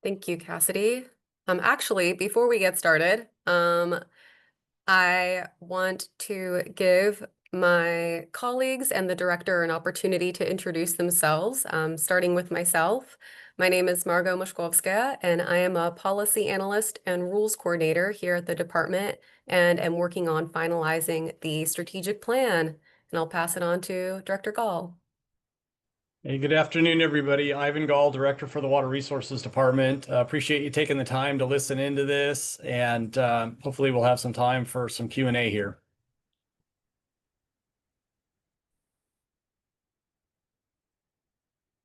Thank you, Cassidy. Actually, before we get started, I want to give my colleagues and the director an opportunity to introduce themselves, starting with myself. My name is Margot Moshkovskaya, and I am a policy analyst and rules coordinator here at the department, and am working on finalizing the strategic plan. And I'll pass it on to Director Gall. Hey, good afternoon, everybody. Ivan Gall, Director for the Water Resources Department. Appreciate you taking the time to listen into this, and hopefully we'll have some time for some Q&A here.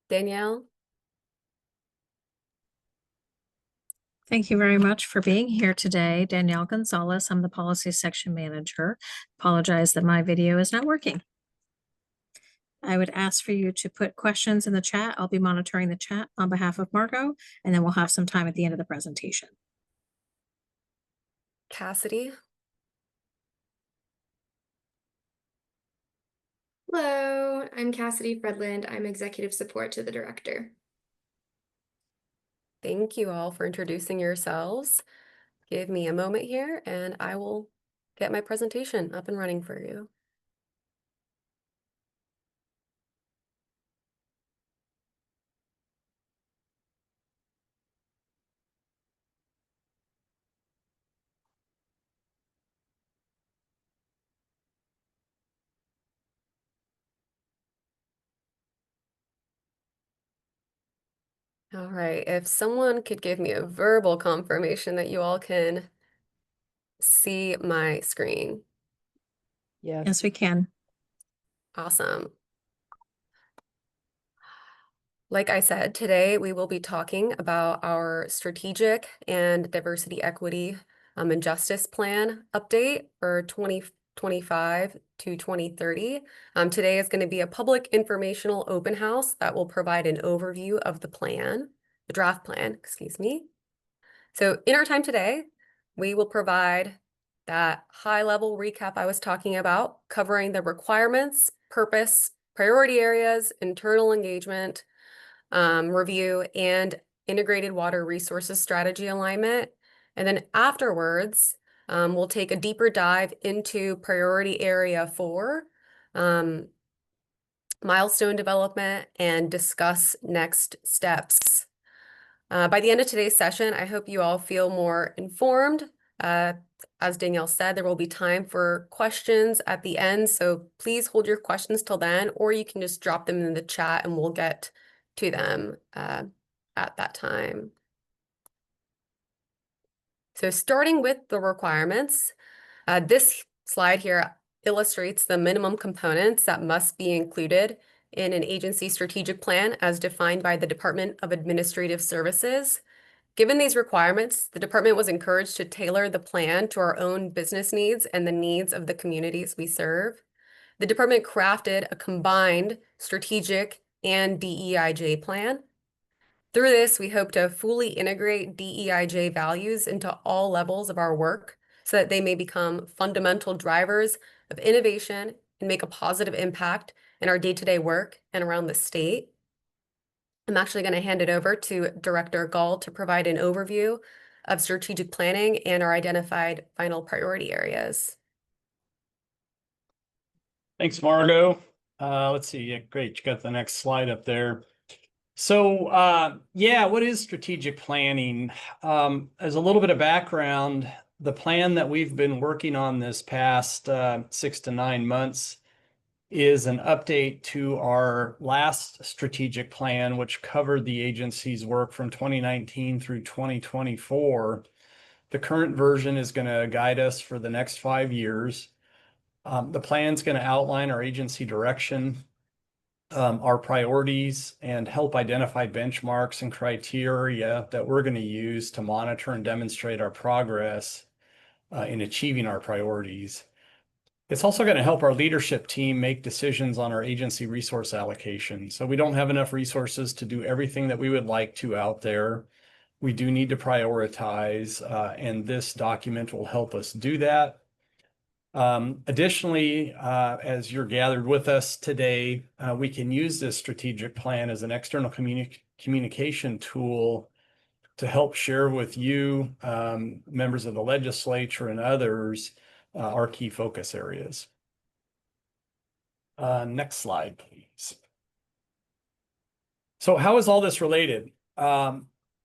Danielle? Thank you very much for being here today. Danielle Gonzalez, I'm the Policy Section Manager. Apologize that my video is not working. I would ask for you to put questions in the chat. I'll be monitoring the chat on behalf of Margot, and then we'll have some time at the end of the presentation. Cassidy? Hello, I'm Cassidy Fredland. I'm executive support to the director. Thank you all for introducing yourselves. Give me a moment here and I will get my presentation up and running for you. All right, if someone could give me a verbal confirmation that you all can see my screen. Yes, we can. Awesome. Like I said, today we will be talking about our strategic and diversity, equity, and justice plan update for 2025 to 2030. Today is going to be a public informational open house that will provide an overview of the plan, the draft plan, excuse me. So in our time today, we will provide that high-level recap I was talking about, covering the requirements, purpose, priority areas, internal engagement, review, and integrated water resources strategy alignment. And then afterwards, we'll take a deeper dive into priority area 4, milestone development, and discuss next steps. By the end of today's session, I hope you all feel more informed. As Danielle said, there will be time for questions at the end, so please hold your questions till then, or you can just drop them in the chat and we'll get to them at that time. So starting with the requirements, this slide here illustrates the minimum components that must be included in an agency strategic plan as defined by the Department of Administrative Services. Given these requirements, the department was encouraged to tailor the plan to our own business needs and the needs of the communities we serve. The department crafted a combined strategic and DEIJ plan. Through this, we hope to fully integrate DEIJ values into all levels of our work so that they may become fundamental drivers of innovation and make a positive impact in our day-to-day work and around the state. I'm actually going to hand it over to Director Gall to provide an overview of strategic planning and our identified final priority areas. Thanks, Margot. Let's see. Yeah, great. You got the next slide up there. So, yeah, what is strategic planning? As a little bit of background, the plan that we've been working on this past 6 to 9 months is an update to our last strategic plan, which covered the agency's work from 2019 through 2024. The current version is going to guide us for the next 5 years. The plan is going to outline our agency direction, our priorities, and help identify benchmarks and criteria that we're going to use to monitor and demonstrate our progress in achieving our priorities. It's also going to help our leadership team make decisions on our agency resource allocation. So we don't have enough resources to do everything that we would like to out there. We do need to prioritize, and this document will help us do that. Additionally, as you're gathered with us today, we can use this strategic plan as an external communication tool to help share with you, members of the legislature and others, our key focus areas. Next slide, please. So how is all this related?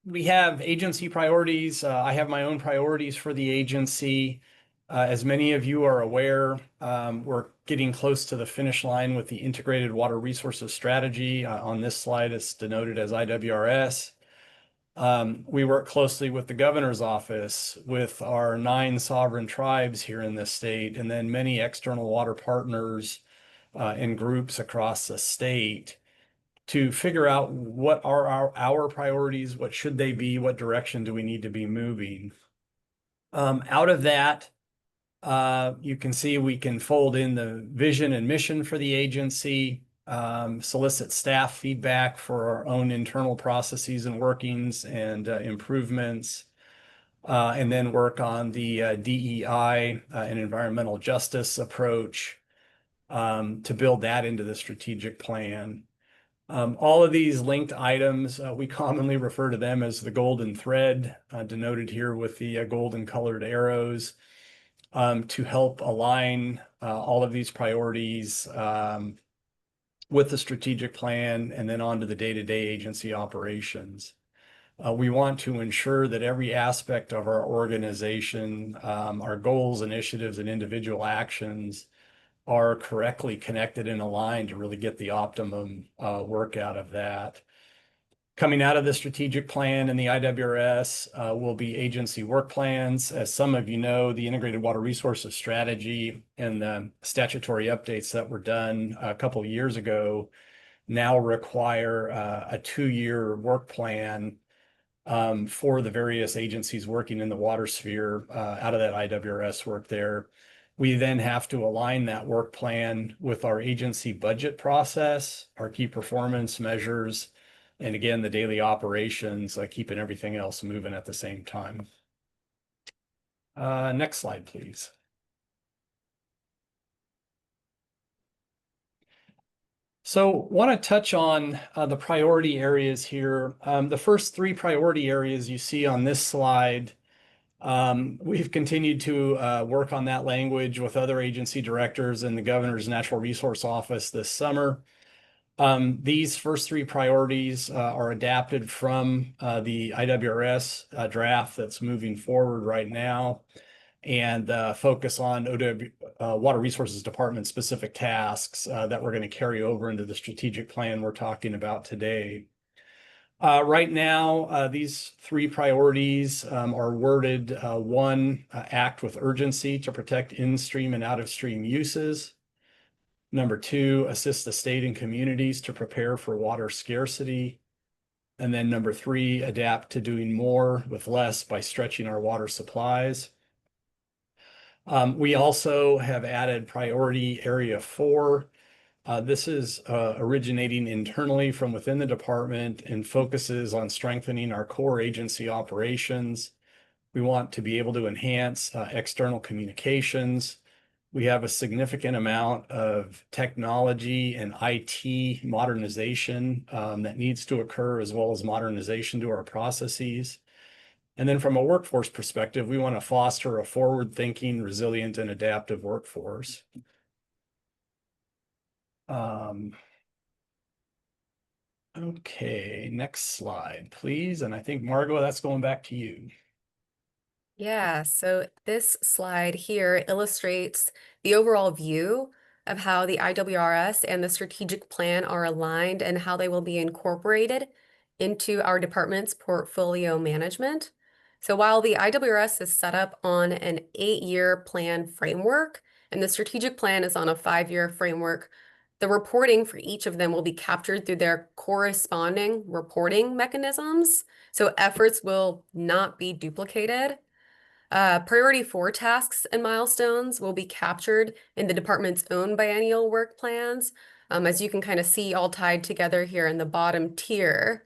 We have agency priorities. I have my own priorities for the agency. As many of you are aware, we're getting close to the finish line with the Integrated Water Resources Strategy. On this slide, it's denoted as IWRS. We work closely with the governor's office, with our 9 sovereign tribes here in this state, and then many external water partners and groups across the state to figure out what are our priorities, what should they be, what direction do we need to be moving. Out of that, you can see we can fold in the vision and mission for the agency, solicit staff feedback for our own internal processes and workings and improvements, and then work on the DEI and environmental justice approach to build that into the strategic plan. All of these linked items, we commonly refer to them as the golden thread, denoted here with the golden colored arrows, to help align all of these priorities with the strategic plan and then onto the day-to-day agency operations. We want to ensure that every aspect of our organization, our goals, initiatives, and individual actions are correctly connected and aligned to really get the optimum work out of that. Coming out of the strategic plan and the IWRS will be agency work plans. As some of you know, the Integrated Water Resources Strategy and the statutory updates that were done a couple of years ago now require a 2-year work plan for the various agencies working in the water sphere out of that IWRS work there. We then have to align that work plan with our agency budget process, our key performance measures, and again, the daily operations, keeping everything else moving at the same time. Next slide, please. So want to touch on the priority areas here. The first 3 priority areas you see on this slide, we've continued to work on that language with other agency directors and the governor's natural resource office this summer. These first 3 priorities are adapted from the IWRS draft that's moving forward right now, and focus on Water Resources Department specific tasks that we're going to carry over into the strategic plan we're talking about today. Right now, these 3 priorities are worded: 1, act with urgency to protect in-stream and out-of-stream uses. Number 2, assist the state and communities to prepare for water scarcity. And then number 3, adapt to doing more with less by stretching our water supplies. We also have added priority area 4. This is originating internally from within the department and focuses on strengthening our core agency operations. We want to be able to enhance external communications. We have a significant amount of technology and IT modernization that needs to occur, as well as modernization to our processes. And then from a workforce perspective, we want to foster a forward-thinking, resilient, and adaptive workforce. Okay, next slide, please. And I think, Margot, that's going back to you. Yeah, so this slide here illustrates the overall view of how the IWRS and the strategic plan are aligned and how they will be incorporated into our department's portfolio management. So while the IWRS is set up on an 8-year plan framework and the strategic plan is on a 5-year framework, the reporting for each of them will be captured through their corresponding reporting mechanisms. So efforts will not be duplicated. Priority 4 tasks and milestones will be captured in the department's own biennial work plans, as you can kind of see all tied together here in the bottom tier.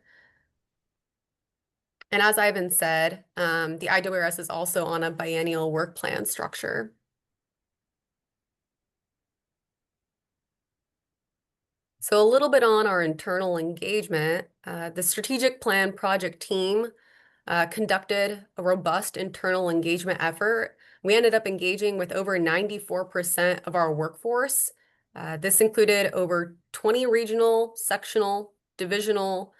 And as Ivan said, the IWRS is also on a biennial work plan structure. So a little bit on our internal engagement, the strategic plan project team conducted a robust internal engagement effort. We ended up engaging with over 94% of our workforce. This included over 20 regional, sectional, divisional,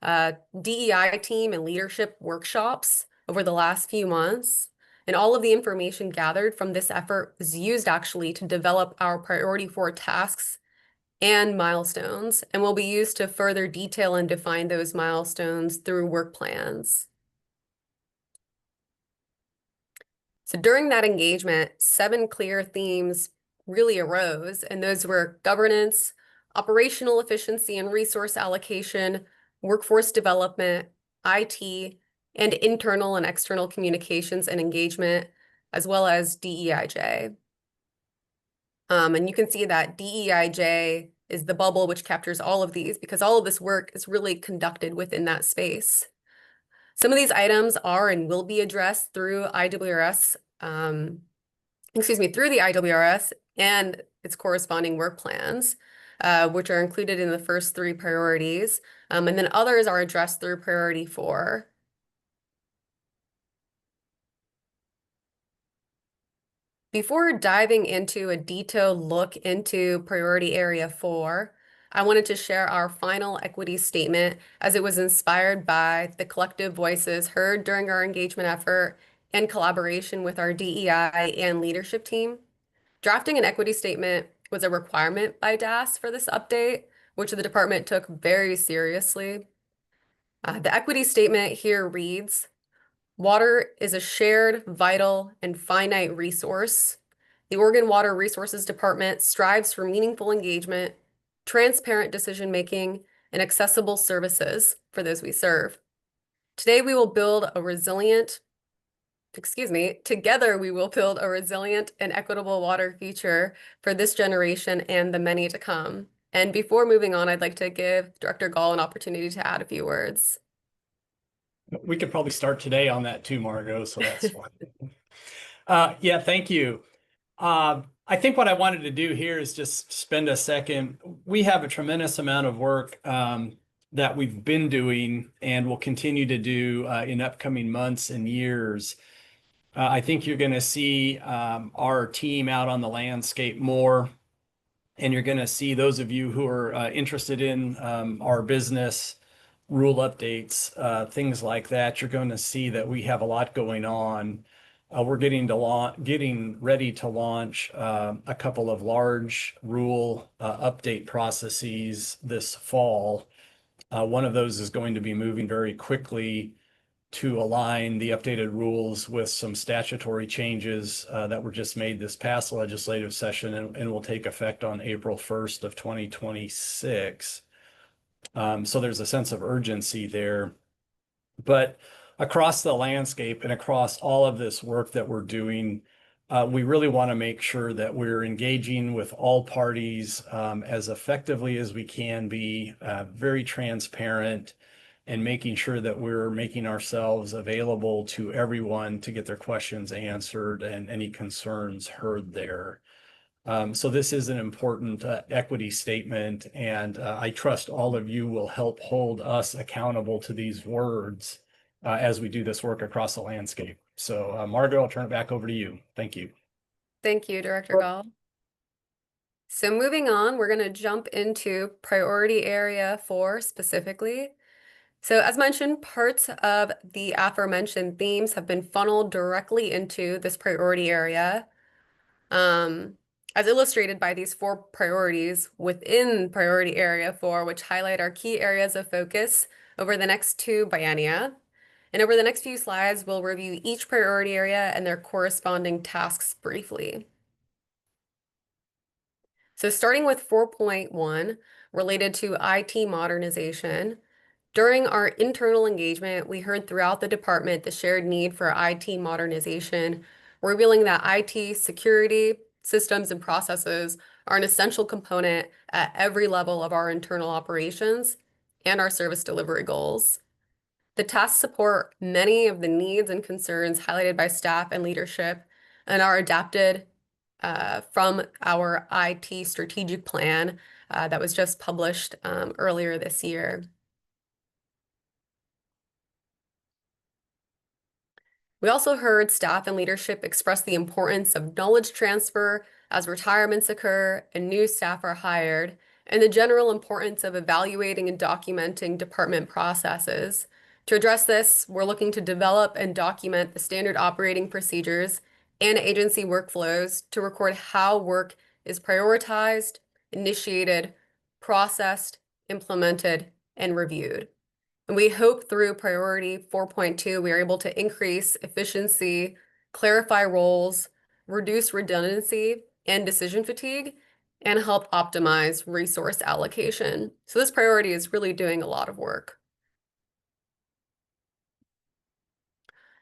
DEI team and leadership workshops over the last few months. And all of the information gathered from this effort was used actually to develop our Priority 4 tasks and milestones, and will be used to further detail and define those milestones through work plans. So during that engagement, 7 clear themes really arose, and those were governance, operational efficiency and resource allocation, workforce development, IT, and internal and external communications and engagement, as well as DEIJ. And you can see that DEIJ is the bubble which captures all of these because all of this work is really conducted within that space. Some of these items are and will be addressed through IWRS, through the IWRS and its corresponding work plans, which are included in the first 3 priorities. And then others are addressed through Priority 4. Before diving into a detailed look into Priority Area 4, I wanted to share our final equity statement as it was inspired by the collective voices heard during our engagement effort and collaboration with our DEI and leadership team. Drafting an equity statement was a requirement by DAS for this update, which the department took very seriously. The equity statement here reads, "Water is a shared, vital, and finite resource. The Oregon Water Resources Department strives for meaningful engagement, transparent decision-making, and accessible services for those we serve. Today we will build a resilient, together we will build a resilient and equitable water future for this generation and the many to come." And before moving on, I'd like to give Director Gall an opportunity to add a few words. We could probably start today on that too, Margot, so that's fine. Yeah, thank you. I think what I wanted to do here is just spend a second. We have a tremendous amount of work that we've been doing and will continue to do in upcoming months and years. I think you're going to see our team out on the landscape more, and you're going to see those of you who are interested in our business rule updates, things like that. You're going to see that we have a lot going on. We're getting ready to launch a couple of large rule update processes this fall. One of those is going to be moving very quickly to align the updated rules with some statutory changes that were just made this past legislative session and will take effect on April 1st of 2026. So there's a sense of urgency there. But across the landscape and across all of this work that we're doing, we really want to make sure that we're engaging with all parties as effectively as we can be, very transparent, and making sure that we're making ourselves available to everyone to get their questions answered and any concerns heard there. So this is an important equity statement, and I trust all of you will help hold us accountable to these words as we do this work across the landscape. So Margot, I'll turn it back over to you. Thank you. Thank you, Director Gall. So moving on, we're going to jump into Priority Area 4 specifically. So as mentioned, parts of the aforementioned themes have been funneled directly into this priority area. As illustrated by these 4 priorities within Priority Area 4, which highlight our key areas of focus over the next 2 biennia. And over the next few slides, we'll review each priority area and their corresponding tasks briefly. So starting with 4.1, related to IT modernization, during our internal engagement, we heard throughout the department the shared need for IT modernization, revealing that IT security, systems, and processes are an essential component at every level of our internal operations and our service delivery goals. The tasks support many of the needs and concerns highlighted by staff and leadership and are adapted from our IT strategic plan that was just published earlier this year. We also heard staff and leadership express the importance of knowledge transfer as retirements occur and new staff are hired, and the general importance of evaluating and documenting department processes. To address this, we're looking to develop and document the standard operating procedures and agency workflows to record how work is prioritized, initiated, processed, implemented, and reviewed. And we hope through priority 4.2, we are able to increase efficiency, clarify roles, reduce redundancy and decision fatigue, and help optimize resource allocation. So this priority is really doing a lot of work.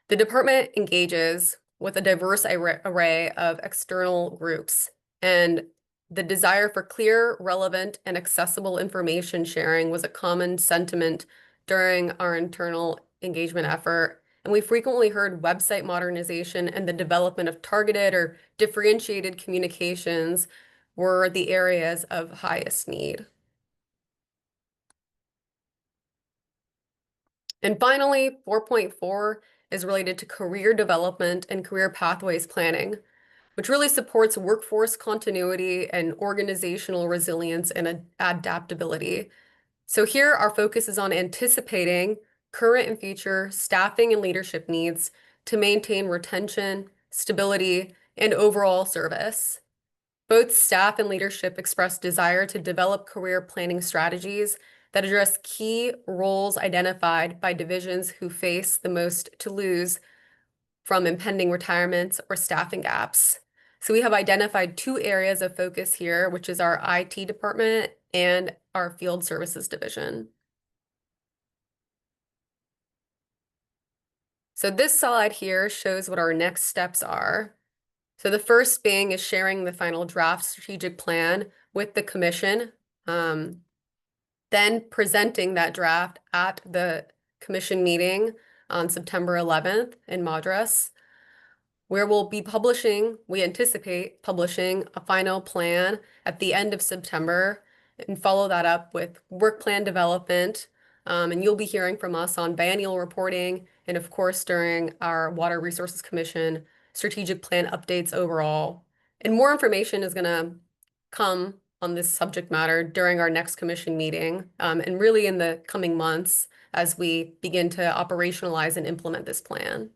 The department engages with a diverse array of external groups, and the desire for clear, relevant, and accessible information sharing was a common sentiment during our internal engagement effort. And we frequently heard website modernization and the development of targeted or differentiated communications were the areas of highest need. And finally, 4.4 is related to career development and career pathways planning, which really supports workforce continuity and organizational resilience and adaptability. So here our focus is on anticipating current and future staffing and leadership needs to maintain retention, stability, and overall service. Both staff and leadership expressed desire to develop career planning strategies that address key roles identified by divisions who face the most to lose from impending retirements or staffing gaps. So we have identified two areas of focus here, which is our IT department and our field services division. So this slide here shows what our next steps are. So the first being is sharing the final draft strategic plan with the commission, then presenting that draft at the commission meeting on September 11th in Madras, where we'll be publishing, we anticipate publishing a final plan at the end of September and follow that up with work plan development. And you'll be hearing from us on biennial reporting and of course during our Water Resources Commission strategic plan updates overall. And more information is going to come on this subject matter during our next commission meeting and really in the coming months as we begin to operationalize and implement this plan.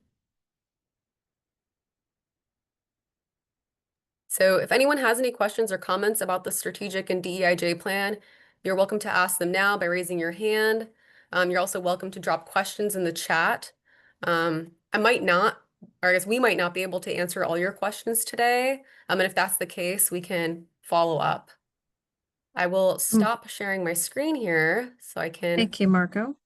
So if anyone has any questions or comments about the strategic and DEIJ plan, you're welcome to ask them now by raising your hand. You're also welcome to drop questions in the chat. I might not, or I guess we might not be able to answer all your questions today. And if that's the case, we can follow up. I will stop sharing my screen here so I can. Thank you, Marco.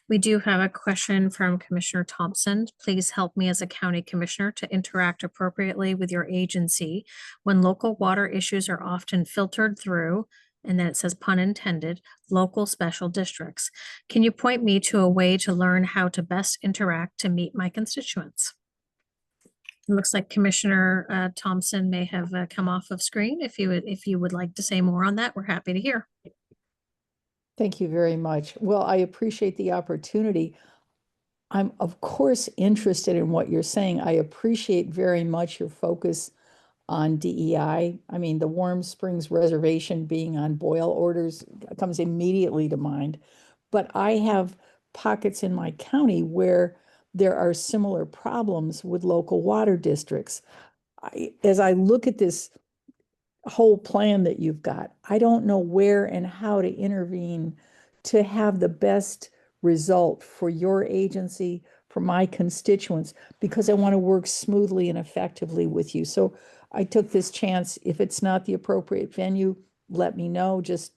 We do have a question from Commissioner Thompson. Please help me as a county commissioner to interact appropriately with your agency when local water issues are often filtered through, and then it says pun intended, local special districts. Can you point me to a way to learn how to best interact to meet my constituents? It looks like Commissioner Thompson may have come off of screen. If you would like to say more on that, we're happy to hear. Thank you very much. Well, I appreciate the opportunity. I'm of course interested in what you're saying. I appreciate very much your focus on DEI. I mean, the Warm Springs Reservation being on boil orders comes immediately to mind. But I have pockets in my county where there are similar problems with local water districts. As I look at this whole plan that you've got, I don't know where and how to intervene to have the best result for your agency, for my constituents, because I want to work smoothly and effectively with you. So I took this chance. If it's not the appropriate venue, let me know. Just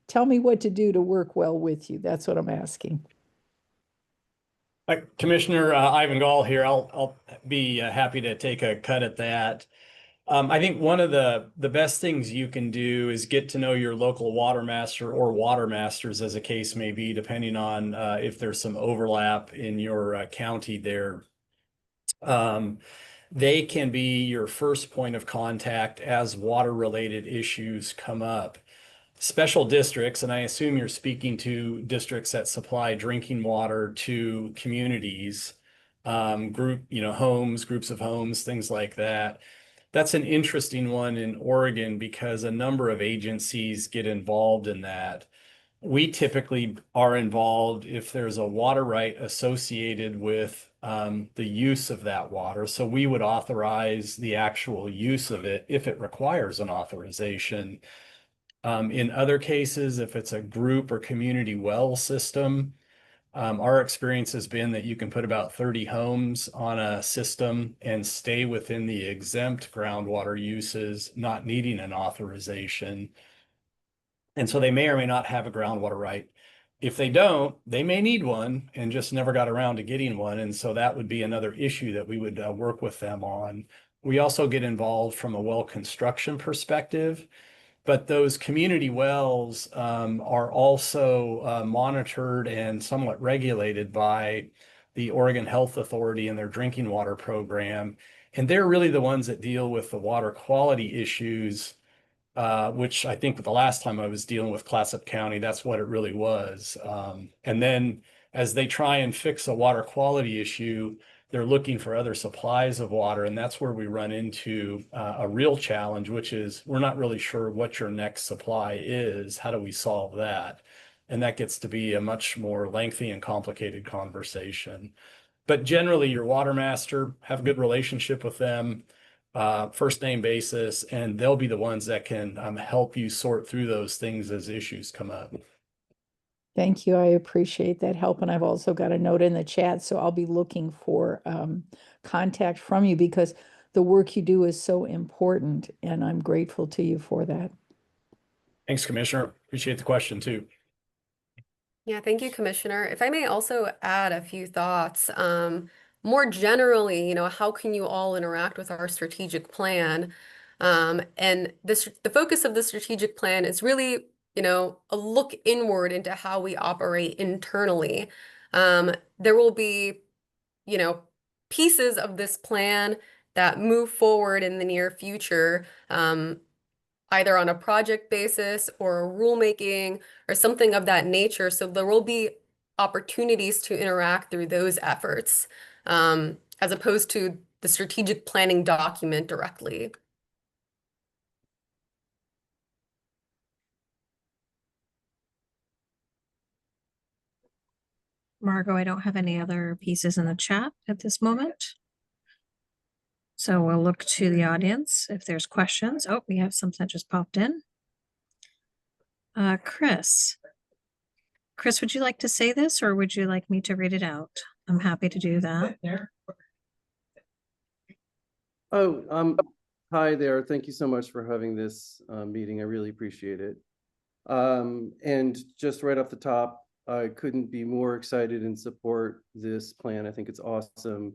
tell me what to do to work well with you. That's what I'm asking. Commissioner Ivan Gall here. I'll be happy to take a cut at that. I think one of the best things you can do is get to know your local water master or water masters, as a case may be, depending on if there's some overlap in your county there. They can be your first point of contact as water-related issues come up. Special districts, and I assume you're speaking to districts that supply drinking water to communities, groups of homes, things like that. That's an interesting one in Oregon because a number of agencies get involved in that. We typically are involved if there's a water right associated with the use of that water. So we would authorize the actual use of it if it requires an authorization. In other cases, if it's a group or community well system, our experience has been that you can put about 30 homes on a system and stay within the exempt groundwater uses, not needing an authorization. And so they may or may not have a groundwater right. If they don't, they may need one and just never got around to getting one. And so that would be another issue that we would work with them on. We also get involved from a well construction perspective. But those community wells are also monitored and somewhat regulated by the Oregon Health Authority and their drinking water program. And they're really the ones that deal with the water quality issues, which I think the last time I was dealing with Clatsop County, that's what it really was. And then as they try and fix a water quality issue, they're looking for other supplies of water. And that's where we run into a real challenge, which is we're not really sure what your next supply is. How do we solve that? And that gets to be a much more lengthy and complicated conversation. But generally, your water master, have a good relationship with them, first name basis, and they'll be the ones that can help you sort through those things as issues come up. Thank you. I appreciate that help. And I've also got a note in the chat, so I'll be looking for contact from you because the work you do is so important, and I'm grateful to you for that. Thanks, Commissioner. Appreciate the question too. Yeah, thank you, Commissioner. If I may also add a few thoughts, more generally, how can you all interact with our strategic plan? And the focus of the strategic plan is really, a look inward into how we operate internally. There will be, pieces of this plan that move forward in the near future. Either on a project basis or rulemaking or something of that nature. So there will be opportunities to interact through those efforts, as opposed to the strategic planning document directly. Margot, I don't have any other pieces in the chat at this moment. So we'll look to the audience if there's questions. Oh, we have some that just popped in. Chris, would you like to say this or would you like me to read it out? I'm happy to do that. Oh, hi there. Thank you so much for having this meeting. I really appreciate it. And just right off the top, I couldn't be more excited and support this plan. I think it's awesome.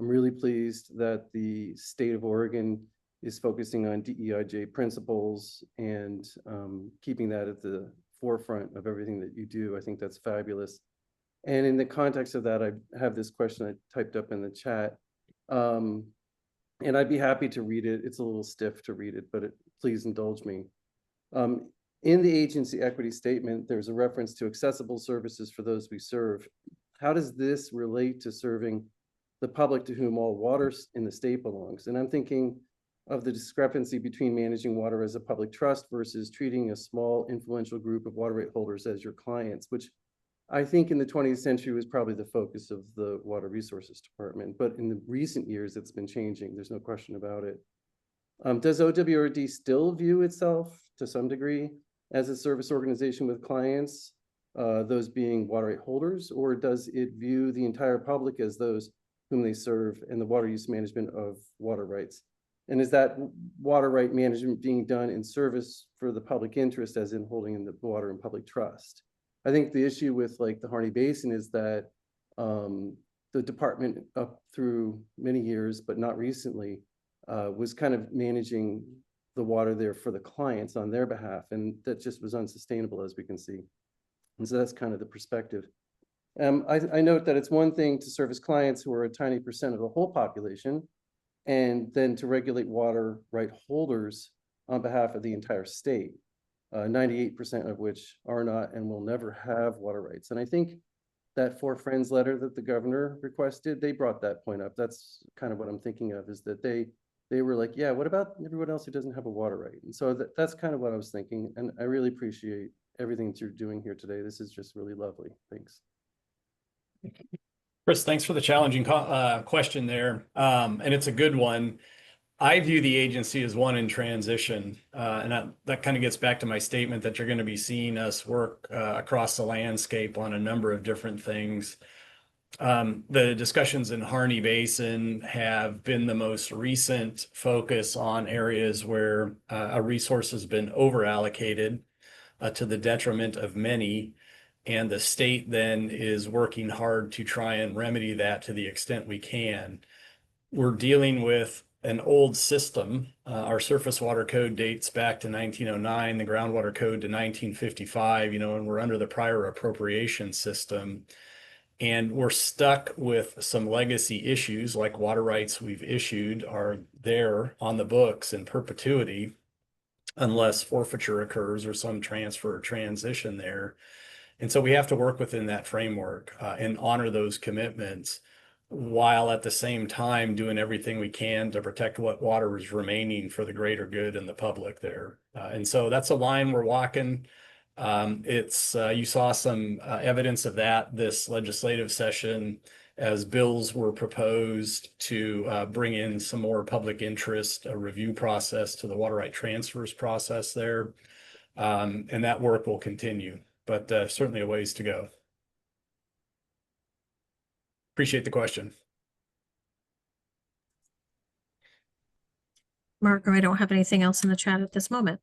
I'm really pleased that the state of Oregon is focusing on DEIJ principles and keeping that at the forefront of everything that you do. I think that's fabulous. And in the context of that, I have this question I typed up in the chat. And I'd be happy to read it. It's a little stiff to read it, but please indulge me. In the agency equity statement, there's a reference to accessible services for those we serve. How does this relate to serving the public to whom all water in the state belongs? And I'm thinking of the discrepancy between managing water as a public trust versus treating a small influential group of water right holders as your clients, which I think in the 20th century was probably the focus of the Water Resources Department, but in the recent years, it's been changing. There's no question about it. Does OWRD still view itself to some degree as a service organization with clients, those being water right holders, or does it view the entire public as those whom they serve and the water use management of water rights? And is that water right management being done in service for the public interest as in holding in the water in public trust? I think the issue with like the Harney Basin is that the department up through many years, but not recently, was kind of managing the water there for the clients on their behalf. And that just was unsustainable, as we can see. And so that's kind of the perspective. I note that it's one thing to service clients who are a tiny percent of the whole population, and then to regulate water right holders on behalf of the entire state. 98% of which are not and will never have water rights. And I think that For Friends letter that the governor requested, they brought that point up. That's kind of what I'm thinking of, is that they were like, yeah, what about everyone else who doesn't have a water right? And so that's kind of what I was thinking. And I really appreciate everything that you're doing here today. This is just really lovely. Thanks. Chris, thanks for the challenging question there. And it's a good one. I view the agency as one in transition, and that kind of gets back to my statement that you're going to be seeing us work across the landscape on a number of different things. The discussions in Harney Basin have been the most recent focus on areas where a resource has been over allocated to the detriment of many. And the state then is working hard to try and remedy that to the extent we can. We're dealing with an old system. Our surface water code dates back to 1909, the groundwater code to 1955, and we're under the prior appropriation system. And we're stuck with some legacy issues like water rights we've issued are there on the books in perpetuity unless forfeiture occurs or some transfer or transition there. And so we have to work within that framework and honor those commitments while at the same time doing everything we can to protect what water is remaining for the greater good and the public there. And so that's a line we're walking. You saw some evidence of that this legislative session as bills were proposed to bring in some more public interest, a review process to the water right transfers process there. And that work will continue, but certainly a ways to go. Appreciate the question. Marco, I don't have anything else in the chat at this moment.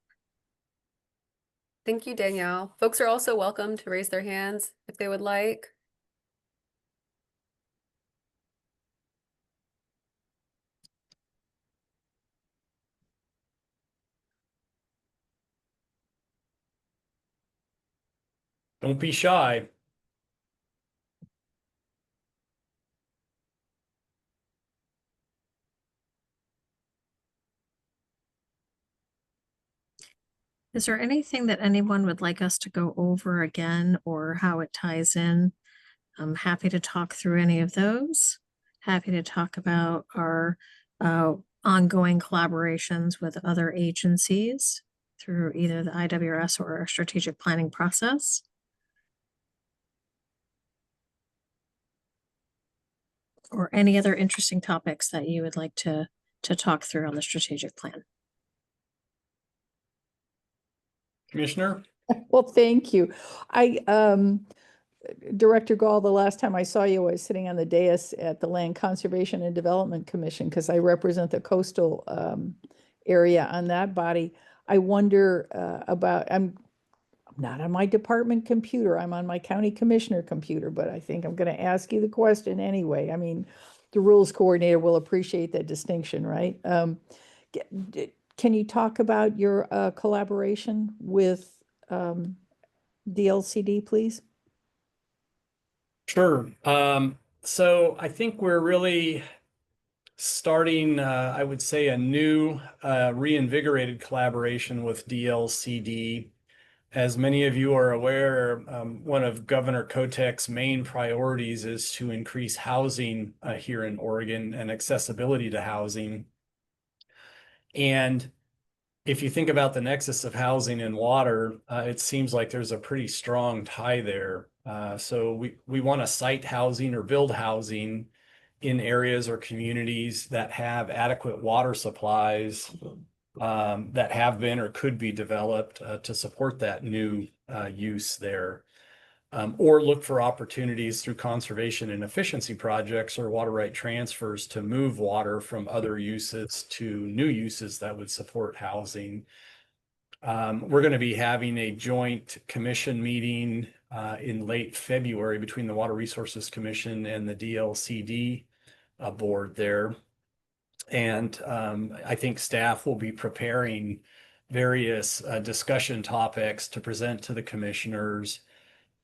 Thank you, Danielle. Folks are also welcome to raise their hands if they would like. Don't be shy. Is there anything that anyone would like us to go over again or how it ties in? I'm happy to talk through any of those. Happy to talk about our ongoing collaborations with other agencies through either the IWRS or our strategic planning process. Or any other interesting topics that you would like to talk through on the strategic plan. Commissioner? Well, thank you. Director Gall, the last time I saw you, I was sitting on the dais at the Land Conservation and Development Commission because I represent the coastal area on that body. I wonder I'm not on my department computer, I'm on my county commissioner computer, but I think I'm going to ask you the question anyway. I mean, the rules coordinator will appreciate that distinction, right? Can you talk about your collaboration with DLCD, please? Sure. So I think we're really starting, I would say, a new reinvigorated collaboration with DLCD. As many of you are aware, one of Governor Kotek's main priorities is to increase housing here in Oregon and accessibility to housing. And if you think about the nexus of housing and water, it seems like there's a pretty strong tie there. So we want to site housing or build housing in areas or communities that have adequate water supplies that have been or could be developed to support that new use there. Or look for opportunities through conservation and efficiency projects or water right transfers to move water from other uses to new uses that would support housing. We're going to be having a joint commission meeting in late February between the Water Resources Commission and the DLCD board there. And I think staff will be preparing various discussion topics to present to the commissioners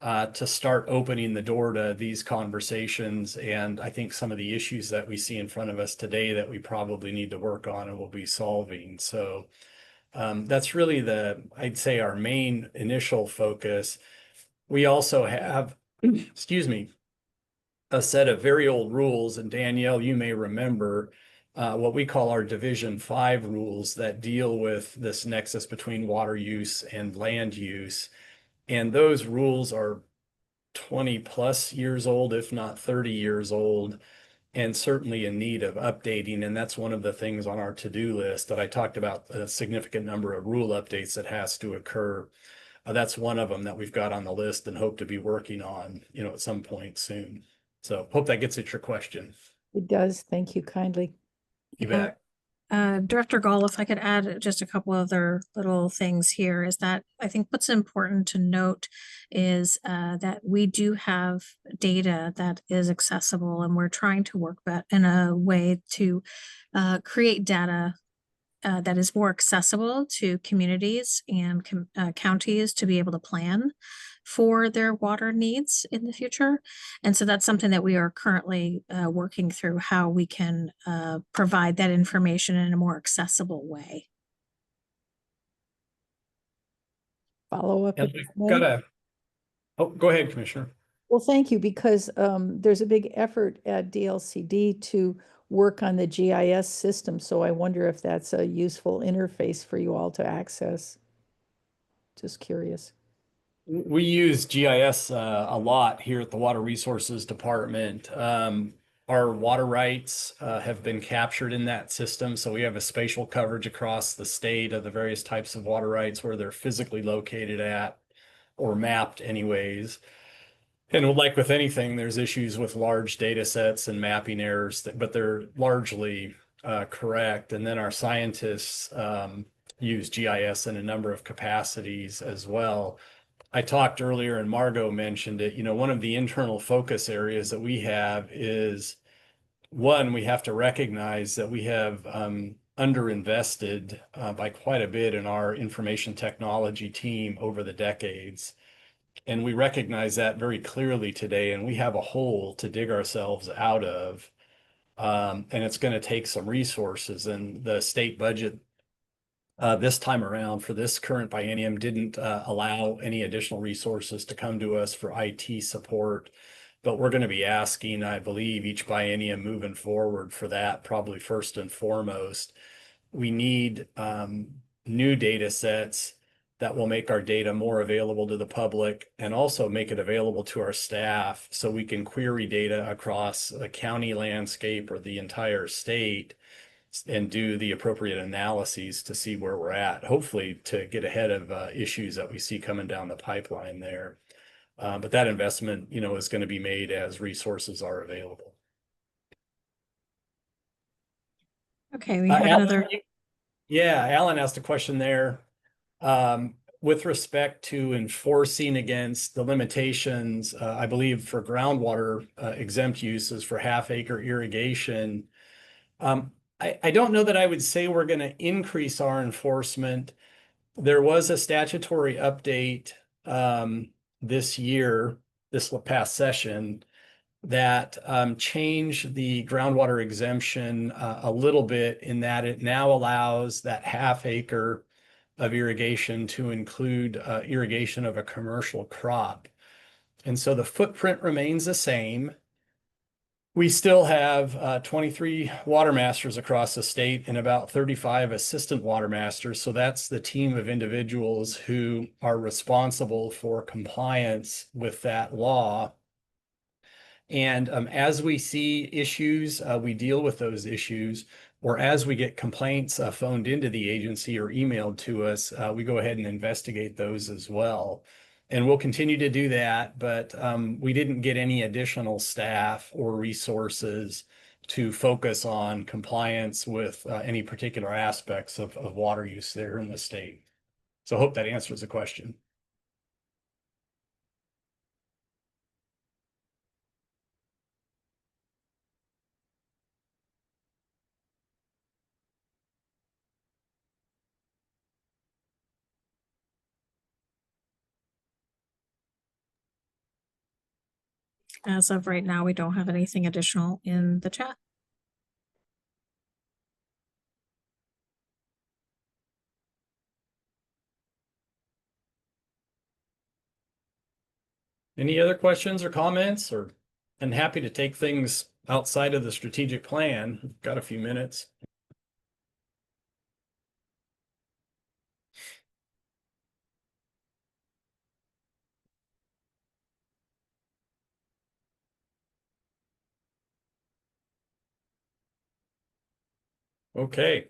to start opening the door to these conversations. And I think some of the issues that we see in front of us today that we probably need to work on and will be solving. So that's really I'd say our main initial focus. We also have excuse me, a set of very old rules. And Danielle, you may remember what we call our Division 5 rules that deal with this nexus between water use and land use. And those rules are 20 plus years old, if not 30 years old, and certainly in need of updating. And that's one of the things on our to-do list that I talked about, a significant number of rule updates that has to occur. That's one of them that we've got on the list and hope to be working on, at some point soon. So hope that gets at your question. It does. Thank you kindly. You Yeah. bet. Director Gall, if I could add just a couple other little things here, is that I think what's important to note is that we do have data that is accessible, and we're trying to work in a way to create data that is more accessible to communities and counties to be able to plan for their water needs in the future. And so that's something that we are currently working through, how we can provide that information in a more accessible way. Follow up. And if we've I may? got go ahead, Commissioner. Well, thank you, because there's a big effort at DLCD to work on the GIS system. So I wonder if that's a useful interface for you all to access. Just curious. We use GIS a lot here at the Water Resources Department. Our water rights have been captured in that system. So we have a spatial coverage across the state of the various types of water rights where they're physically located at or mapped anyways. And like with anything, there's issues with large data sets and mapping errors, but they're largely correct. And then our scientists use GIS in a number of capacities as well. I talked earlier and Margot mentioned it, one of the internal focus areas that we have is, one, we have to recognize that we have underinvested by quite a bit in our information technology team over the decades. And we recognize that very clearly today, and we have a hole to dig ourselves out of. And it's going to take some resources, and the state budget this time around for this current biennium didn't allow any additional resources to come to us for IT support. But we're going to be asking, I believe, each biennium moving forward for that, probably first and foremost. We need new data sets that will make our data more available to the public and also make it available to our staff so we can query data across the county landscape or the entire state and do the appropriate analyses to see where we're at, hopefully to get ahead of issues that we see coming down the pipeline there. But that investment, is going to be made as resources are available. Okay, we have Alan, another. Yeah, Alan asked a question there. With respect to enforcing against the limitations, I believe for groundwater exempt uses for half-acre irrigation, I don't know that I would say we're going to increase our enforcement. There was a statutory update this year, this past session, that changed the groundwater exemption a little bit in that it now allows that half acre of irrigation to include irrigation of a commercial crop. And so the footprint remains the same. We still have 23 water masters across the state and about 35 assistant water masters. So that's the team of individuals who are responsible for compliance with that law. And as we see issues, we deal with those issues, or as we get complaints phoned into the agency or emailed to us, we go ahead and investigate those as well. And we'll continue to do that, but we didn't get any additional staff or resources to focus on compliance with any particular aspects of water use there in the state. So I hope that answers the question. As of right now, we don't have anything additional in the chat. Any other questions or comments, or and happy to take things outside of the strategic plan. We've got a few minutes. Okay.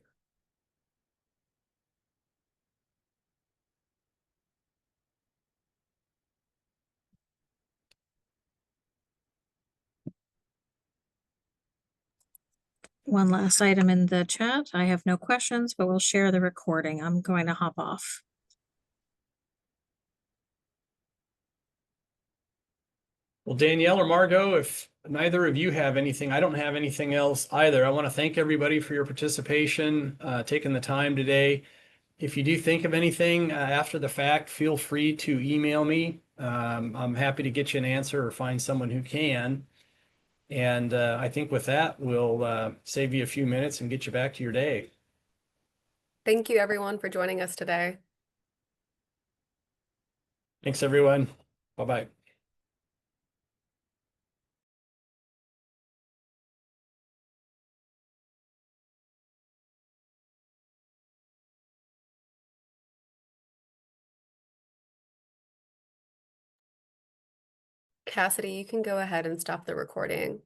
One last item in the chat. I have no questions, but we'll share the recording. I'm going to hop off. Well, Danielle or Margot, if neither of you have anything, I don't have anything else either. I want to thank everybody for your participation, taking the time today. If you do think of anything after the fact, feel free to email me. I'm happy to get you an answer or find someone who can. And I think with that, we'll save you a few minutes and get you back to your day. Thank you, everyone, for joining us today. Thanks, everyone. Bye-bye. Cassidy, you can go ahead and stop the recording.